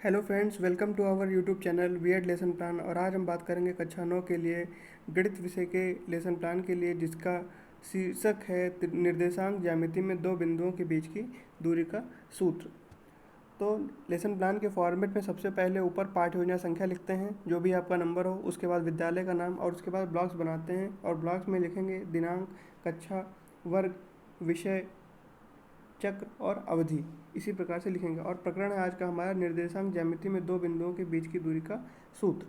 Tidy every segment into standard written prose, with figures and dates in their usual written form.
Hello friends, welcome to our YouTube channel weird lesson plan. और आज हम बात करेंगे कक्षा 9 के लिए गणित विषय के लेसन प्लान के लिए, जिसका शीर्षक है निर्देशांक ज्यामिति में दो बिंदुओं के बीच की दूरी का सूत्र। तो लेसन प्लान के फॉर्मेट में सबसे पहले ऊपर पाठ योजना संख्या लिखते हैं, जो भी आपका नंबर हो, उसके बाद विद्यालय का नाम और उसके बाद ब्लॉक्स बनाते हैं और ब्लॉक्स में लिखेंगे दिनांक, कक्षा, वर्ग, विषय, चक्र और अवधि। इसी प्रकार से लिखेंगे। और प्रकरण है आज का हमारा निर्देशांक ज्यामिति में दो बिंदुओं के बीच की दूरी का सूत्र।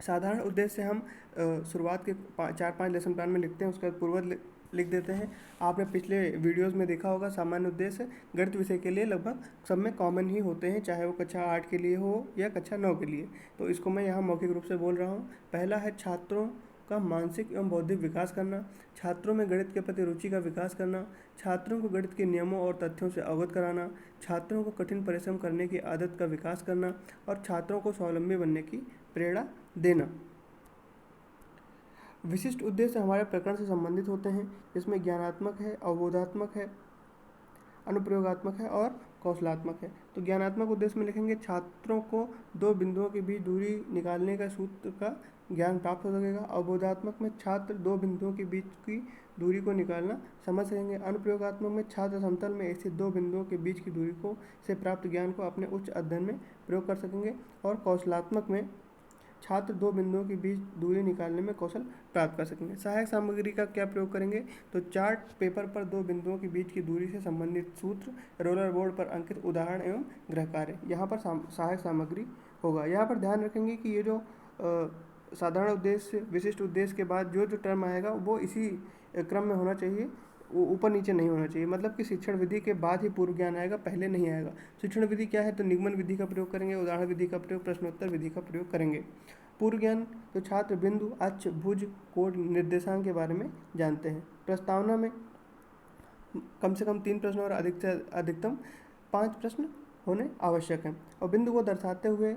साधारण उद्देश्य से हम शुरुआत के 4-5 लेसन प्लान में लिखते हैं, उसके बाद पूर्वज लिख देते हैं। आपने पिछले वीडियोस में देखा होगा, सामान्य उद्देश्य गणित विषय के लिए लगभग सब में कॉमन ही होते हैं, चाहे वो कक्षा 8 के लिए हो या कक्षा 9 के लिए। तो इसको मैं यहाँ मौखिक रूप से बोल रहा हूँ। पहला है छात्रों का मानसिक एवं बौद्धिक विकास करना, छात्रों में गणित के प्रति रुचि का विकास करना, छात्रों को गणित के नियमों और तथ्यों से अवगत कराना, छात्रों को कठिन परिश्रम करने की आदत का विकास करना और छात्रों को स्वावलंबी बनने की प्रेरणा देना। विशिष्ट उद्देश्य हमारे प्रकरण से संबंधित होते हैं, जिसमें ज्ञानात्मक है, अवबोधात्मक है, अनुप्रयोगात्मक है और कौशलात्मक है। तो ज्ञानात्मक उद्देश्य में लिखेंगे छात्रों को दो बिंदुओं के बीच दूरी निकालने का सूत्र का ज्ञान प्राप्त हो सकेगा। अवबोधात्मक में छात्र दो बिंदुओं के बीच की दूरी को निकालना समझ सकेंगे। अनुप्रयोगात्मक में छात्र समतल में स्थित दो बिंदुओं के बीच की दूरी को से प्राप्त ज्ञान को अपने उच्च अध्ययन में प्रयोग कर सकेंगे। और कौशलात्मक में छात्र दो बिंदुओं के बीच दूरी निकालने में कौशल प्राप्त कर सकेंगे। सहायक सामग्री का क्या प्रयोग करेंगे? तो चार्ट पेपर पर दो बिंदुओं के बीच की दूरी से संबंधित सूत्र, रोलर बोर्ड पर अंकित उदाहरण एवं गृह कार्य, यहाँ पर सहायक सामग्री होगा। यहाँ पर ध्यान रखेंगे कि ये जो साधारण उद्देश्य, विशिष्ट उद्देश्य के बाद जो जो टर्म आएगा वो इसी क्रम में होना चाहिए, वो ऊपर नीचे नहीं होना चाहिए। मतलब कि शिक्षण विधि के बाद ही पूर्व ज्ञान आएगा, पहले नहीं आएगा। शिक्षण विधि क्या है? तो निगमन विधि का प्रयोग करेंगे, उदाहरण विधि का प्रयोग, प्रश्नोत्तर विधि का प्रयोग करेंगे। पूर्व ज्ञान तो छात्र बिंदु, अक्ष, भुज, कोण, निर्देशांक के बारे में जानते हैं। प्रस्तावना में कम से कम 3 प्रश्न और अधिक से अधिकतम 5 प्रश्न होने आवश्यक हैं। और बिंदु को दर्शाते हुए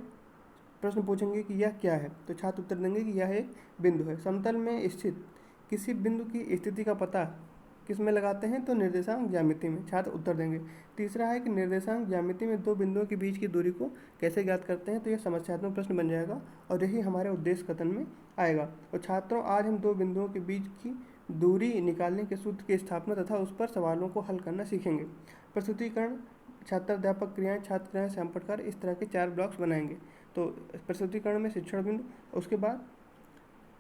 प्रश्न पूछेंगे कि यह क्या है, तो छात्र उत्तर देंगे कि यह एक बिंदु है। समतल में स्थित किसी बिंदु की स्थिति का पता किस में लगाते हैं? तो निर्देशांक ज्यामिति में। छात्र उत्तर देंगे। तीसरा है कि निर्देशांक ज्यामिति में दो बिंदुओं के बीच की दूरी को कैसे ज्ञात करते हैं? तो यह समस्यात्मक प्रश्न बन जाएगा और यही हमारे उद्देश्य कथन में आएगा। और छात्रों, आज हम दो बिंदुओं के बीच की दूरी निकालने के सूत्र की स्थापना तथा उस पर सवालों को हल करना सीखेंगे। प्रस्तुतिकरण, छात्राध्यापक क्रियाएं, छात्र क्रियाएं, संपटकार, इस तरह के 4 ब्लॉक्स बनाएंगे। तो प्रस्तुतिकरण में शिक्षण बिंदु, उसके बाद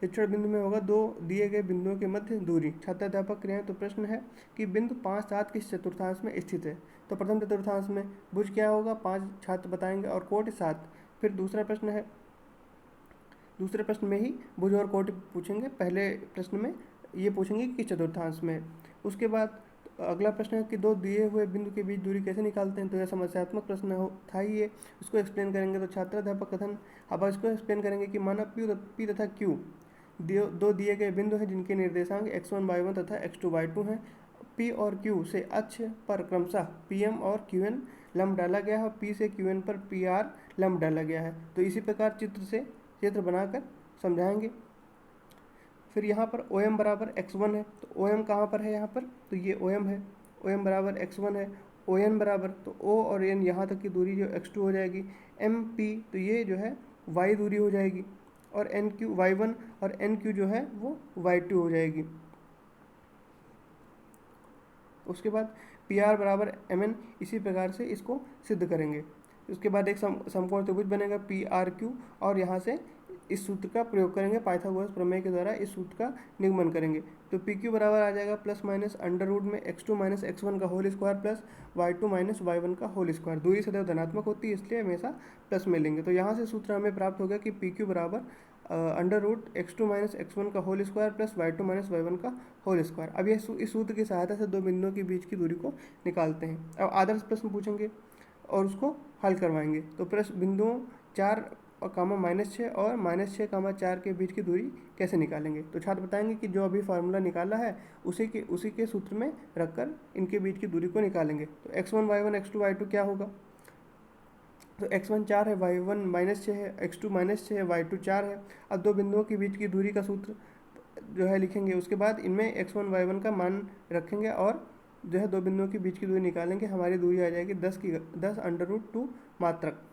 शिक्षण बिंदु में होगा दो दिए गए बिंदुओं के मध्य दूरी। छात्राध्यापक क्रियाएं, तो प्रश्न है कि बिंदु 5-7 किस चतुर्थांश में स्थित है? तो प्रथम चतुर्थांश में। भुज क्या होगा? 5 छात्र बताएंगे और कोटि 7। फिर दूसरा प्रश्न है, दूसरे प्रश्न में ही भुज और कोटि पूछेंगे, पहले प्रश्न में ये पूछेंगे कि किस चतुर्थांश में। उसके बाद अगला प्रश्न है कि दो दिए हुए बिंदु के बीच दूरी कैसे निकालते हैं? तो यह समस्यात्मक प्रश्न था ही ये, इसको एक्सप्लेन करेंगे। तो छात्राध्यापक कथन, अब इसको एक्सप्लेन करेंगे कि माना पी तथा क्यू दो दिए गए बिंदु हैं जिनके निर्देशांक x1 y1 तथा x2 y2 हैं। p और q से अक्ष पर क्रमशः pm और qn लंब डाला गया है और p से qn पर pr लंब डाला गया है। तो इसी प्रकार चित्र बनाकर समझाएंगे। फिर यहाँ पर OM बराबर x1 है, तो OM कहाँ पर है? यहाँ पर तो ये OM है, OM बराबर x1 है। ON बराबर, तो O और N यहाँ तक की दूरी जो x2 हो जाएगी। MP, तो ये जो है y दूरी हो जाएगी। और NQ y1 और NQ जो है वो y2 हो जाएगी। उसके बाद PR बराबर MN, इसी प्रकार से इसको सिद्ध करेंगे। उसके बाद एक समकोण त्रिभुज बनेगा PRQ, और यहाँ से इस सूत्र का प्रयोग करेंगे, पाइथागोरस प्रमेय के द्वारा इस सूत्र का निगमन करेंगे। तो PQ बराबर आ जाएगा प्लस माइनस अंडर रूट में x2 माइनस x1 का whole square plus y2 minus y1 का होल स्क्वायर। दूरी सदैव धनात्मक होती है, इसलिए हमेशा प्लस में लेंगे। तो यहाँ से सूत्र हमें प्राप्त हो गया कि PQ बराबर under root x2 minus x1 का whole square plus y2 minus y1 का होल स्क्वायर। अब इस सूत्र की सहायता से दो बिंदुओं के बीच की दूरी को निकालते हैं। अब आदर्श प्रश्न पूछेंगे और उसको हल करवाएंगे। तो प्रश्न बिंदुओं 4 और -6 और -6, 4 के बीच की दूरी कैसे निकालेंगे? तो छात्र बताएंगे कि जो अभी फार्मूला निकाला है उसी के सूत्र में रखकर इनके बीच की दूरी को निकालेंगे। तो x1 y1 x2 y2 क्या होगा? तो x1 4 है, y1 -6 है, x2 -6 है, y2 4 है। अब दो बिंदुओं के बीच की दूरी का सूत्र जो है लिखेंगे। उसके बाद इनमें x1 y1 का मान रखेंगे और जो है दो बिंदुओं के बीच की दूरी निकालेंगे। हमारी दूरी आ जाएगी 10 अंडर रूट 2 मात्रक।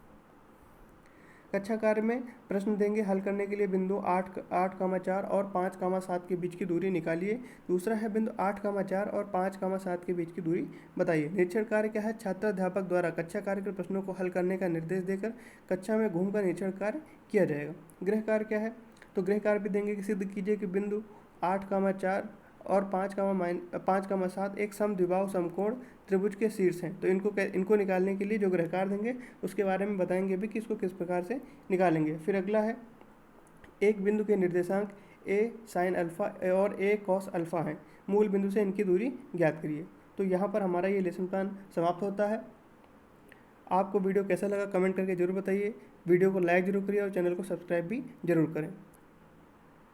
कक्षा कार्य में प्रश्न देंगे, हल करने के लिए बिंदु 8,4 और 5,7 के बीच की दूरी निकालिए। दूसरा है बिंदु 8,4 और 5,7 के बीच की दूरी बताइए। निरीक्षण कार्य क्या है? छात्र अध्यापक द्वारा कक्षा कार्य के प्रश्नों को हल करने का निर्देश देकर कक्षा में घूमकर निरीक्षण कार्य किया जाएगा। गृह कार्य क्या है? तो गृह कार्य भी देंगे कि सिद्ध कीजिए कि बिंदु 8,4 और 5,7 एक समद्विबाहु समकोण त्रिभुज के शीर्ष हैं। तो इनको निकालने के लिए जो गृह कार्य देंगे उसके बारे में बताएंगे भी कि इसको किस प्रकार से निकालेंगे। फिर अगला है, एक बिंदु के निर्देशांक a साइन अल्फा और a कॉस अल्फा हैं, मूल बिंदु से इनकी दूरी ज्ञात करिए। तो यहाँ पर हमारा ये लेसन प्लान समाप्त होता है। आपको वीडियो कैसा लगा कमेंट करके जरूर बताइए। वीडियो को लाइक जरूर करिए और चैनल को सब्सक्राइब भी जरूर करें।